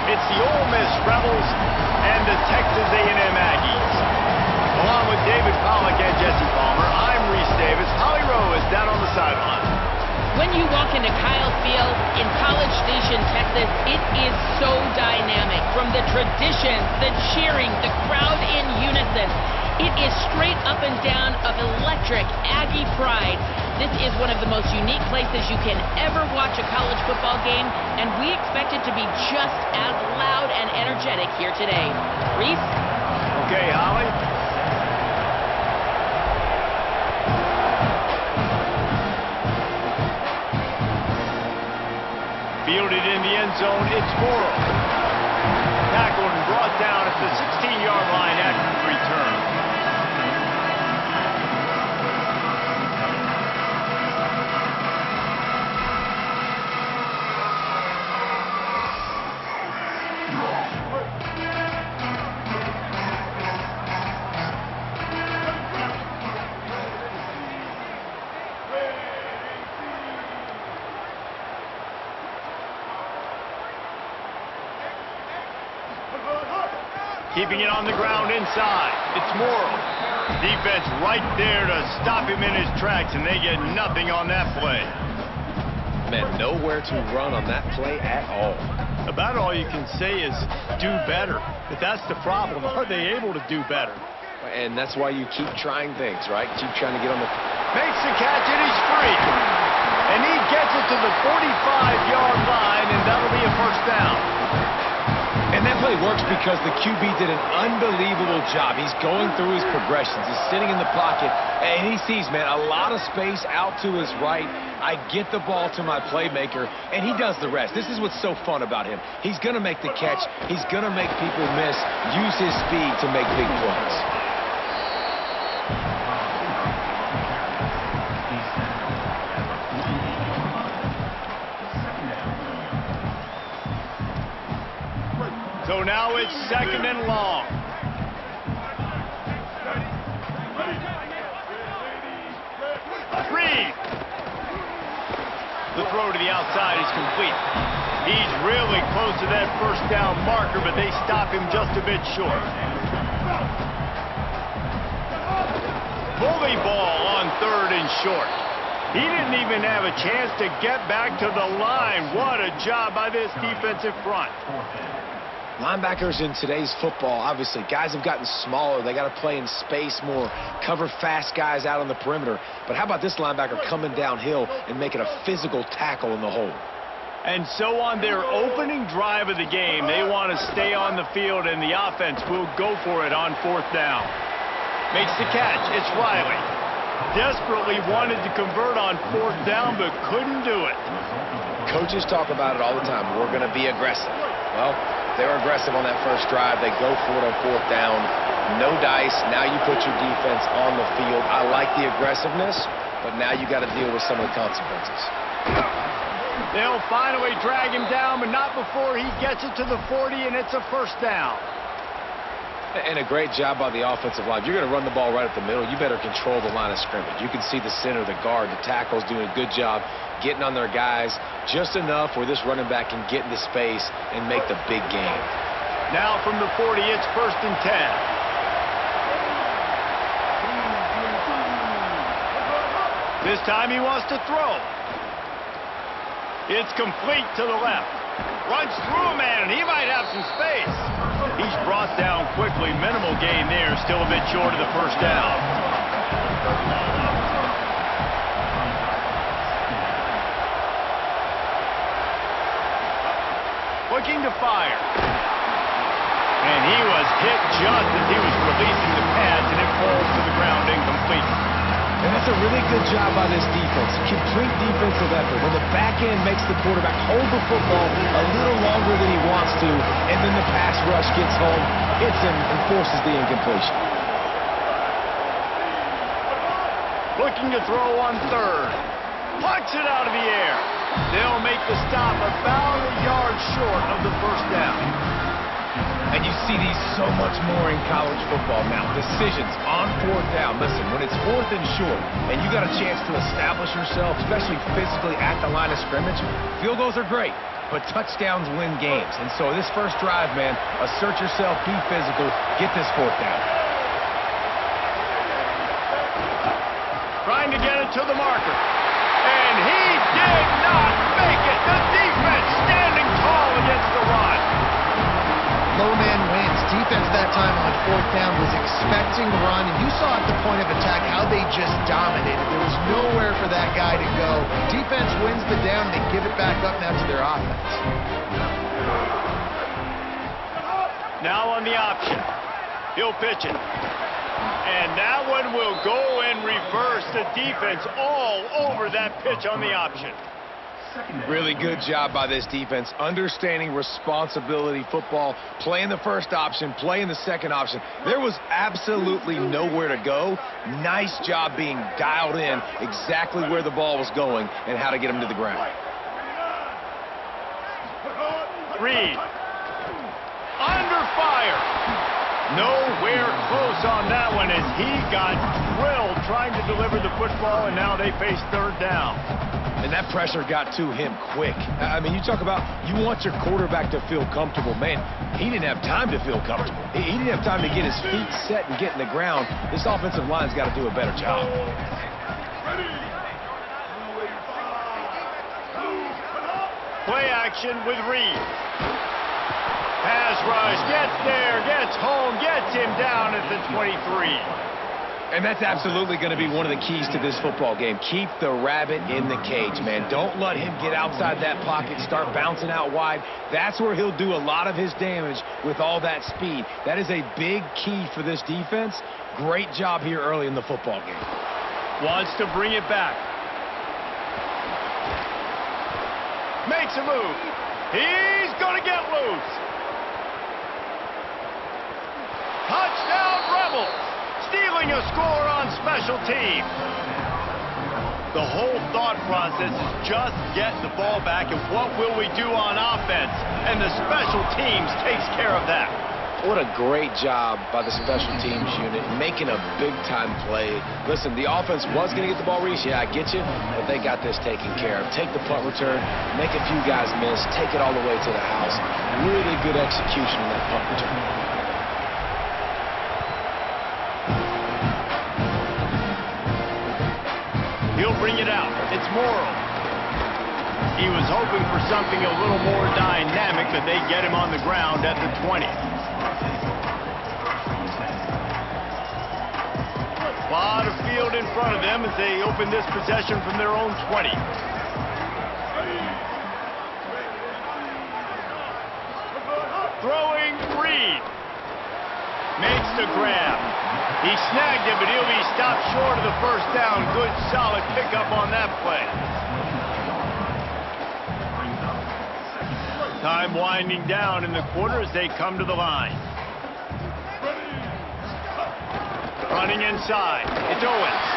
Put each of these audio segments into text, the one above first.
It's the Ole Miss Rebels and the Texas A&M Aggies. Along with David Pollack and Jesse Palmer, I'm Reese Davis. Holly Rowe is down on the sideline. When you walk into Kyle Field in College Station, Texas, it is so dynamic. From the tradition, the cheering, the crowd in unison. It is straight up and down of electric Aggie pride. This is one of the most unique places you can ever watch a college football game, and we expect it to be just as loud and energetic here today. Reese? Okay, Holly. Fielded in the end zone, it's Morrow. Tackled and brought down at the 16-yard line after the return. Keeping it on the ground inside. It's Morrow. Defense right there to stop him in his tracks, and they get nothing on that play. Man, nowhere to run on that play at all. About all you can say is do better. But that's the problem. Are they able to do better? And that's why you keep trying things, right? Keep trying to get on the... Makes the catch, and he's free. And he gets it to the 45-yard line, and that'll be a first down. And that play works because the QB did an unbelievable job. He's going through his progressions. He's sitting in the pocket, and he sees, man, a lot of space out to his right. I get the ball to my playmaker, and he does the rest. This is what's so fun about him. He's going to make the catch. He's going to make people miss, use his speed to make big plays. So now it's second and long. Reed. The throw to the outside is complete. He's really close to that first down marker, but they stop him just a bit short. Bully ball on third and short. He didn't even have a chance to get back to the line. What a job by this defensive front. Linebackers in today's football, obviously, guys have gotten smaller. They got to play in space more, cover fast guys out on the perimeter. But how about this linebacker coming downhill and making a physical tackle in the hole? And so on their opening drive of the game, they want to stay on the field, and the offense will go for it on fourth down. Makes the catch. It's Riley. Desperately wanted to convert on fourth down, but couldn't do it. Coaches talk about it all the time. We're going to be aggressive. Well, they're aggressive on that first drive. They go for it on fourth down. No dice. Now you put your defense on the field. I like the aggressiveness, but now you got to deal with some of the consequences. They'll finally drag him down, but not before he gets it to the 40, and it's a first down. And a great job by the offensive line. You're going to run the ball right up the middle. You better control the line of scrimmage. You can see the center, the guard, the tackles doing a good job getting on their guys just enough where this running back can get into space and make the big game. Now from the 40, it's first and 10. This time he wants to throw. It's complete to the left. Runs through a man, and he might have some space. He's brought down quickly. Minimal gain there. Still a bit short of the first down. Looking to fire. And he was hit just as he was releasing the pads, and it falls to the ground incomplete. And that's a really good job by this defense. Complete defensive effort. When the back end makes the quarterback hold the football a little longer than he wants to, and then the pass rush gets home, hits him, and forces the incompletion. Looking to throw on third. Punch it out of the air. They'll make the stop about a yard short of the first down. And you see these so much more in college football now. Decisions on fourth down. Listen, when it's fourth and short, and you got a chance to establish yourself, especially physically at the line of scrimmage, field goals are great. but touchdowns win games. And so this first drive, man, assert yourself, be physical, get this fourth down. Trying to get it to the marker. And he did not make it. The defense standing tall against the run. Low man wins. Defense that time on fourth down was expecting the run, and you saw at the point of attack how they just dominated. There was nowhere for that guy to go. Defense wins the down. They give it back up now to their offense. Now on the option. He'll pitch it. And that one will go and reverse the defense all over that pitch on the option. Really good job by this defense, understanding responsibility football, playing the first option, playing the second option. There was absolutely nowhere to go. Nice job being dialed in exactly where the ball was going and how to get him to the ground. Reed. Under fire. Nowhere close on that one as he got drilled trying to deliver the football, and now they face third down. And that pressure got to him quick. I mean, you talk about you want your quarterback to feel comfortable. Man, he didn't have time to feel comfortable. He didn't have time to get his feet set and get in the ground. This offensive line's got to do a better job. Play action with Reed. Pass rush, gets there, gets home, gets him down at the 23. And that's absolutely going to be one of the keys to this football game. Keep the rabbit in the cage, man. Don't let him get outside that pocket, start bouncing out wide. That's where he'll do a lot of his damage with all that speed. That is a big key for this defense. Great job here early in the football game. Wants to bring it back. Makes a move. He's going to get loose. Touchdown Rebels. Stealing a score on special teams. The whole thought process is just get the ball back and what will we do on offense? And the special teams takes care of that. What a great job by the special teams unit, making a big-time play. Listen, the offense was going to get the ball, Reese. Yeah, I get you, but they got this taken care of. Take the punt return, make a few guys miss, take it all the way to the house. Really good execution in that punt return. He'll bring it out. It's Morrow. He was hoping for something a little more dynamic, but they get him on the ground at the 20. A lot of field in front of them as they open this possession from their own 20. Throwing Reed. Makes the grab. He snagged it, but he'll be stopped short of the first down. Good, solid pickup on that play. Time winding down in the quarter as they come to the line. Running inside. It's Owens.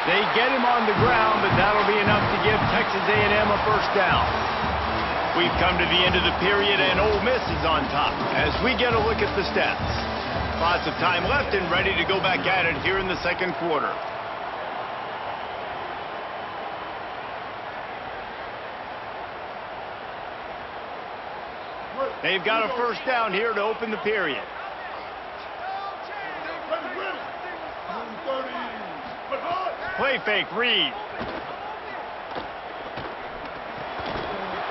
They get him on the ground, but that'll be enough to give Texas A&M a first down. We've come to the end of the period, and Ole Miss is on top as we get a look at the stats. Lots of time left and ready to go back at it here in the second quarter. They've got a first down here to open the period. Play fake, Reed.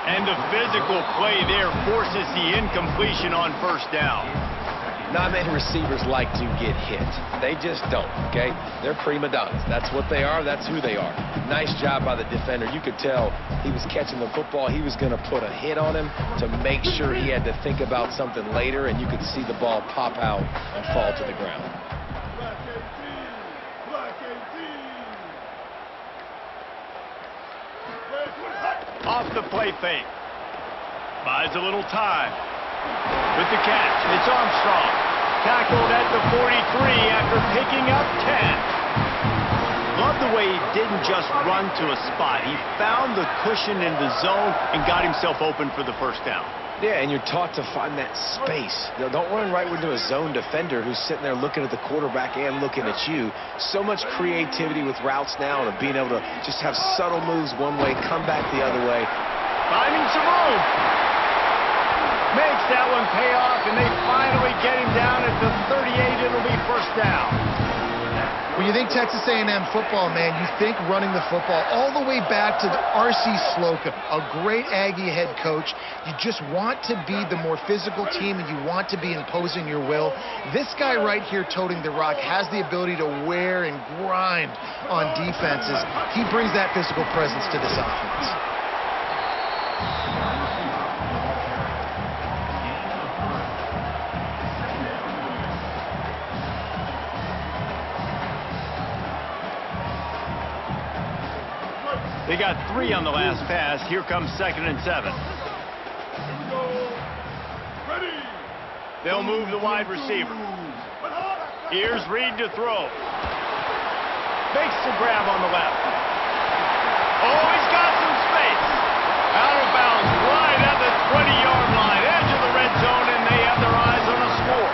And the physical play there forces the incompletion on first down. Not many receivers like to get hit. They just don't, okay? They're prima donnas. That's what they are. That's who they are. Nice job by the defender. You could tell he was catching the football. He was going to put a hit on him to make sure he had to think about something later, and you could see the ball pop out and fall to the ground. Off the play fake. Buys a little time. With the catch, it's Armstrong. Tackled at the 43 after picking up 10. Love the way he didn't just run to a spot. He found the cushion in the zone and got himself open for the first down. Yeah, and you're taught to find that space. You know, don't run right into a zone defender who's sitting there looking at the quarterback and looking at you. So much creativity with routes now and being able to just have subtle moves one way, come back the other way. Finding some room. Makes that one pay off, and they finally get him down at the 38. It'll be first down. When you think Texas A&M football, man, you think running the football all the way back to the R.C. Slocum, a great Aggie head coach. You just want to be the more physical team, and you want to be imposing your will. This guy right here toting the rock has the ability to wear and grind on defenses. He brings that physical presence to this offense. They got 3 on the last pass. Here comes 2nd and 7. They'll move the wide receiver. Here's Reed to throw. Makes the grab on the left. Oh, he's got some space. Out of bounds, right at the 20-yard line, edge of the red zone, and they have their eyes on a score.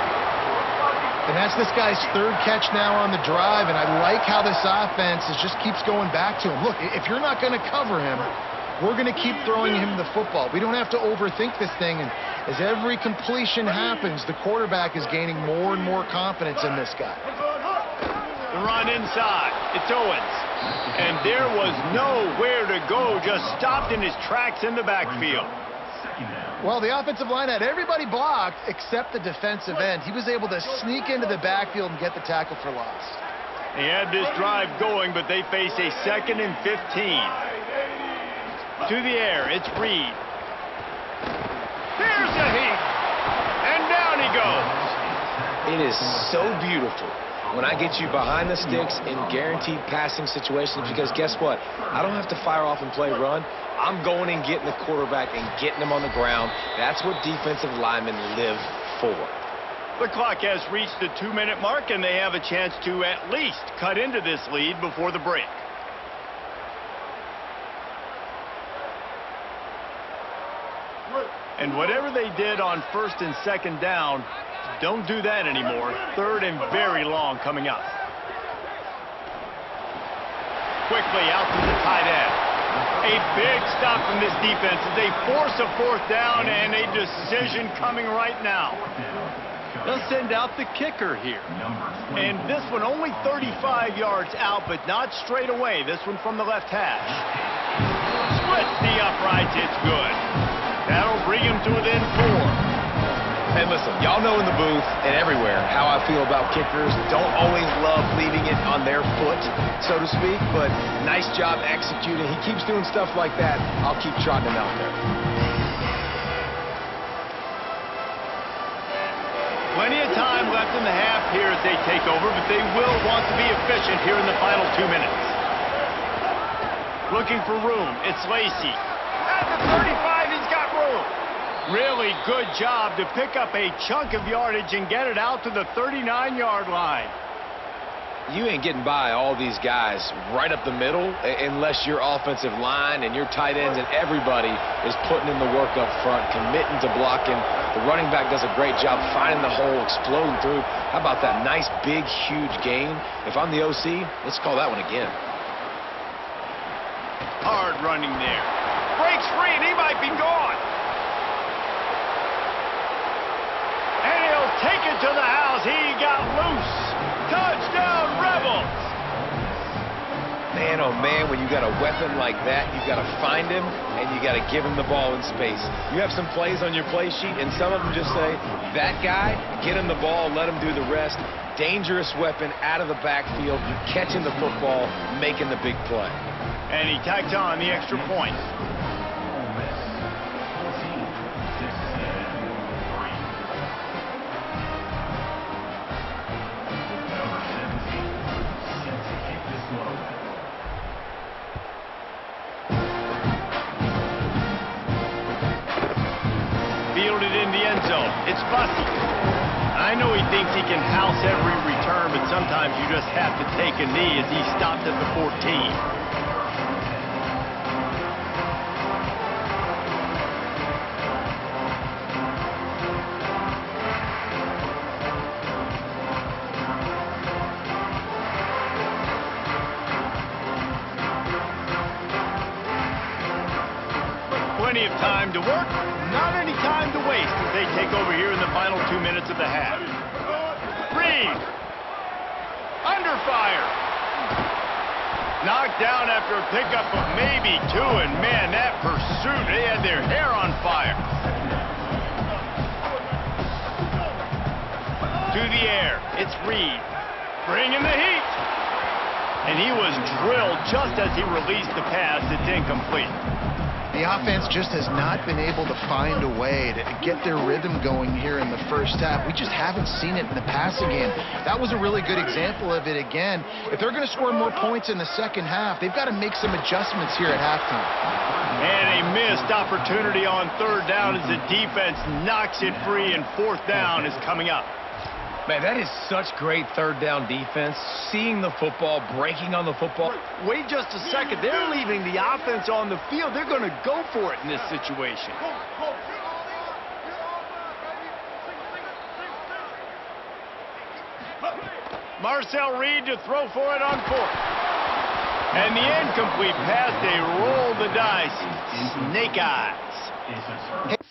And that's this guy's 3rd catch now on the drive, and I like how this offense just keeps going back to him. Look, if you're not going to cover him, we're going to keep throwing him the football. We don't have to overthink this thing, and as every completion happens, the quarterback is gaining more and more confidence in this guy. The run inside. It's Owens. And there was nowhere to go, just stopped in his tracks in the backfield. Well, the offensive line had everybody blocked except the defensive end. He was able to sneak into the backfield and get the tackle for loss. They had this drive going, but they face a 2nd and 15. To the air, it's Reed. Here's the heat. And down he goes. It is so beautiful when I get you behind the sticks in guaranteed passing situations, because guess what? I don't have to fire off and play run. I'm going and getting the quarterback and getting him on the ground. That's what defensive linemen live for. The clock has reached the 2-minute mark, and they have a chance to at least cut into this lead before the break. And whatever they did on 1st and 2nd down, don't do that anymore. 3rd and very long coming up. Quickly out to the tight end. A big stop from this defense as they force a 4th down, and a decision coming right now. They'll send out the kicker here. And this one only 35 yards out, but not straight away. This one from the left hash. Splits the uprights. It's good. That'll bring him to within 4. And listen, y'all know in the booth and everywhere how I feel about kickers. Don't always love leaving it on their foot, so to speak, but nice job executing. He keeps doing stuff like that. I'll keep trotting him out there. Plenty of time left in the half here as they take over, but they will want to be efficient here in the final 2 minutes. Looking for room. It's Lacey. At the 35, he's got room. Really good job to pick up a chunk of yardage and get it out to the 39-yard line. You ain't getting by all these guys right up the middle unless your offensive line and your tight ends and everybody is putting in the work up front, committing to blocking. The running back does a great job finding the hole, exploding through. How about that nice, big, huge gain? If I'm the OC, let's call that one again. Hard running there. Breaks free, and he might be gone. And he'll take it to the house. He got loose. Touchdown, Rebels. Man, oh man, when you got a weapon like that, you got to find him and you got to give him the ball in space. You have some plays on your play sheet, and some of them just say, that guy, get him the ball, let him do the rest. Dangerous weapon out of the backfield, catching the football, making the big play. And he tacked on the extra point. Fielded in the end zone. It's Bussey. I know he thinks he can house every return, but sometimes you just have to take a knee as he stopped at the 14. plenty of time to work, not any time to waste as they take over here in the final 2 minutes of the half. Reed. Under fire. Knocked down after a pickup of maybe 2, and man, that pursuit, they had their hair on fire. To the air, it's Reed. Bringing the heat. And he was drilled just as he released the pass. It's incomplete. The offense just has not been able to find a way to get their rhythm going here in the first half. We just haven't seen it in the passing game. That was a really good example of it again. If they're going to score more points in the second half, they've got to make some adjustments here at halftime. And a missed opportunity on third down as the defense knocks it free, and fourth down is coming up. Man, that is such great third down defense. Seeing the football, breaking on the football. Wait just a second. They're leaving the offense on the field. They're going to go for it in this situation. Marcel Reed to throw for it on fourth. And the incomplete pass, they roll the dice. Snake eyes.